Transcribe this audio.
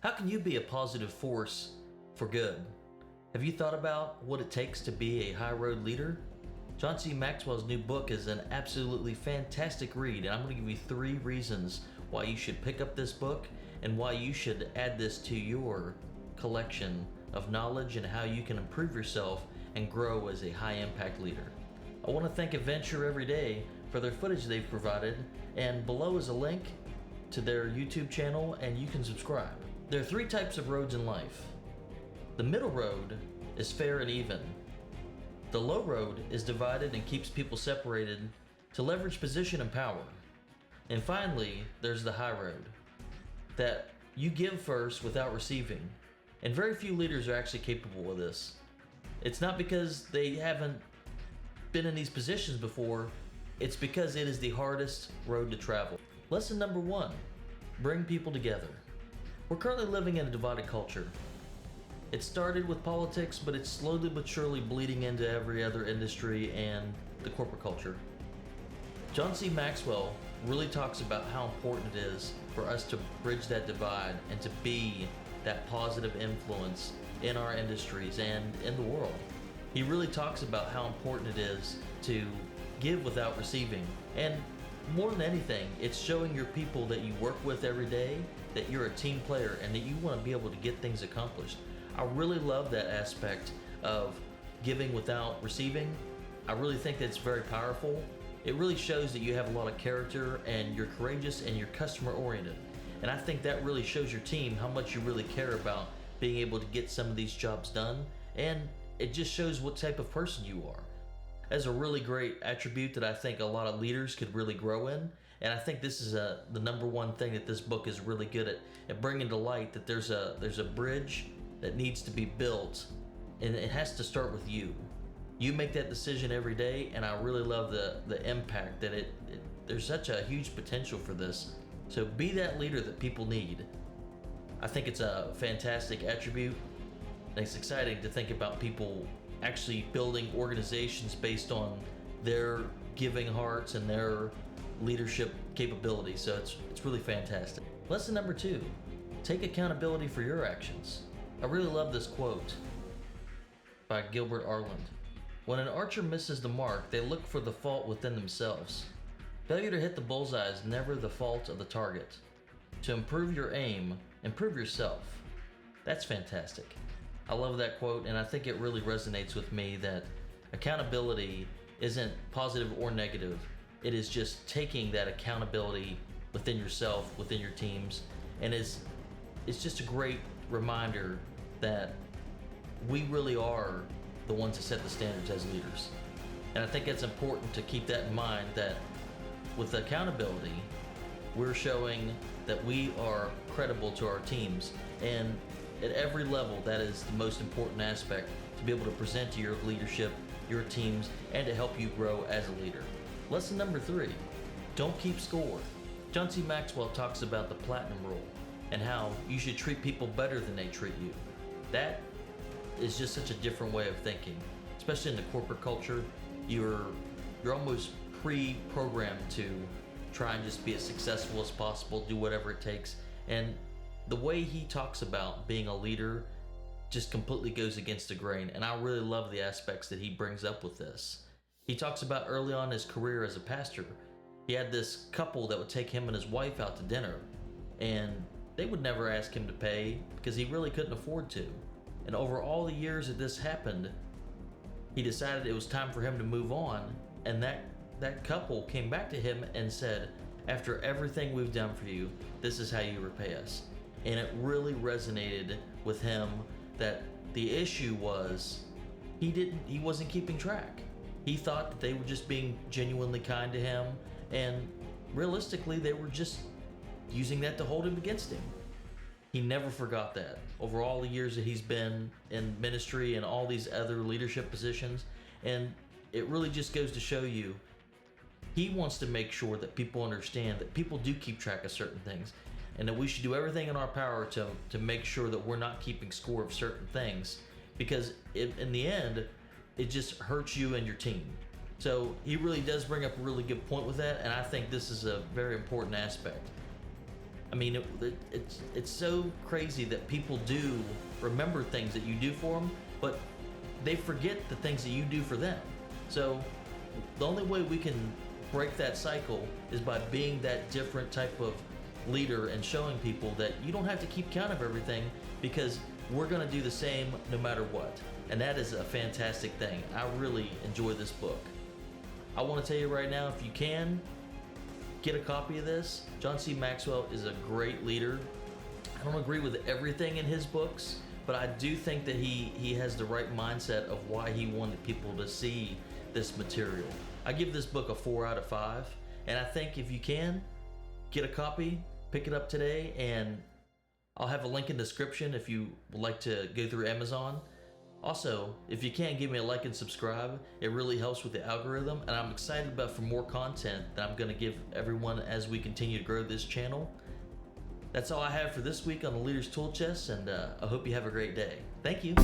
How can you be a positive force for good? Have you thought about what it takes to be a high road leader? John C Maxwell's new book is an absolutely fantastic read, and I'm going to give you 3 reasons why you should pick up this book and why you should add this to your collection of knowledge and how you can improve yourself and grow as a high impact leader. I want to thank Adventure Every Day for their footage they've provided, and below is a link to their YouTube channel and you can subscribe. There are 3 types of roads in life. The middle road is fair and even. The low road is divided and keeps people separated to leverage position and power. And finally, there's the high road, that you give first without receiving. And very few leaders are actually capable of this. It's not because they haven't been in these positions before, it's because it is the hardest road to travel. Lesson number 1, bring people together. We're currently living in a divided culture. It started with politics, but it's slowly but surely bleeding into every other industry and the corporate culture. John C Maxwell really talks about how important it is for us to bridge that divide and to be that positive influence in our industries and in the world. He really talks about how important it is to give without receiving. And more than anything, it's showing your people that you work with every day that you're a team player and that you want to be able to get things accomplished. I really love that aspect of giving without receiving. I really think that's very powerful. It really shows that you have a lot of character and you're courageous and you're customer oriented. And I think that really shows your team how much you really care about being able to get some of these jobs done. And it just shows what type of person you are. That's a really great attribute that I think a lot of leaders could really grow in. And I think this is the number 1 thing that this book is really good at bringing to light, that there's a bridge that needs to be built, and it has to start with you. You make that decision every day, and I really love the impact that there's such a huge potential for this. So be that leader that people need. I think it's a fantastic attribute, and it's exciting to think about people actually building organizations based on their giving hearts and their leadership capabilities. So it's really fantastic. Lesson number 2, take accountability for your actions. I really love this quote by Gilbert Arland. When an archer misses the mark, they look for the fault within themselves. Failure to hit the bullseye is never the fault of the target. To improve your aim, improve yourself. That's fantastic. I love that quote, and I think it really resonates with me that accountability isn't positive or negative. It is just taking that accountability within yourself, within your teams, and it's just a great reminder that we really are the ones that set the standards as leaders. And I think it's important to keep that in mind, that with accountability, we're showing that we are credible to our teams. And at every level, that is the most important aspect, to be able to present to your leadership, your teams, and to help you grow as a leader. Lesson number 3, don't keep score. John C Maxwell talks about the platinum rule and how you should treat people better than they treat you. That is just such a different way of thinking, especially in the corporate culture. You're almost pre-programmed to try and just be as successful as possible, do whatever it takes. And the way he talks about being a leader just completely goes against the grain. And I really love the aspects that he brings up with this. He talks about early on in his career as a pastor, he had this couple that would take him and his wife out to dinner, and they would never ask him to pay because he really couldn't afford to. And over all the years that this happened, he decided it was time for him to move on. And that couple came back to him and said, after everything we've done for you, this is how you repay us. And it really resonated with him that the issue was he wasn't keeping track. He thought that they were just being genuinely kind to him, and realistically they were just using that to hold him against him. He never forgot that over all the years that he's been in ministry and all these other leadership positions. And it really just goes to show you, he wants to make sure that people understand that people do keep track of certain things, and that we should do everything in our power to make sure that we're not keeping score of certain things, because in the end, it just hurts you and your team. So he really does bring up a really good point with that, and I think this is a very important aspect. I mean, it's so crazy that people do remember things that you do for them, but they forget the things that you do for them. So the only way we can break that cycle is by being that different type of leader and showing people that you don't have to keep count of everything, because we're going to do the same no matter what. And that is a fantastic thing. I really enjoy this book. I want to tell you right now, if you can, get a copy of this. John C Maxwell is a great leader. I don't agree with everything in his books, but I do think that he has the right mindset of why he wanted people to see this material. I give this book a 4 out of 5, and I think if you can, get a copy, pick it up today, and I'll have a link in the description if you would like to go through Amazon. Also, if you can, give me a like and subscribe. It really helps with the algorithm, and I'm excited about for more content that I'm going to give everyone as we continue to grow this channel. That's all I have for this week on the Leader's Tool Chest, and I hope you have a great day. Thank you.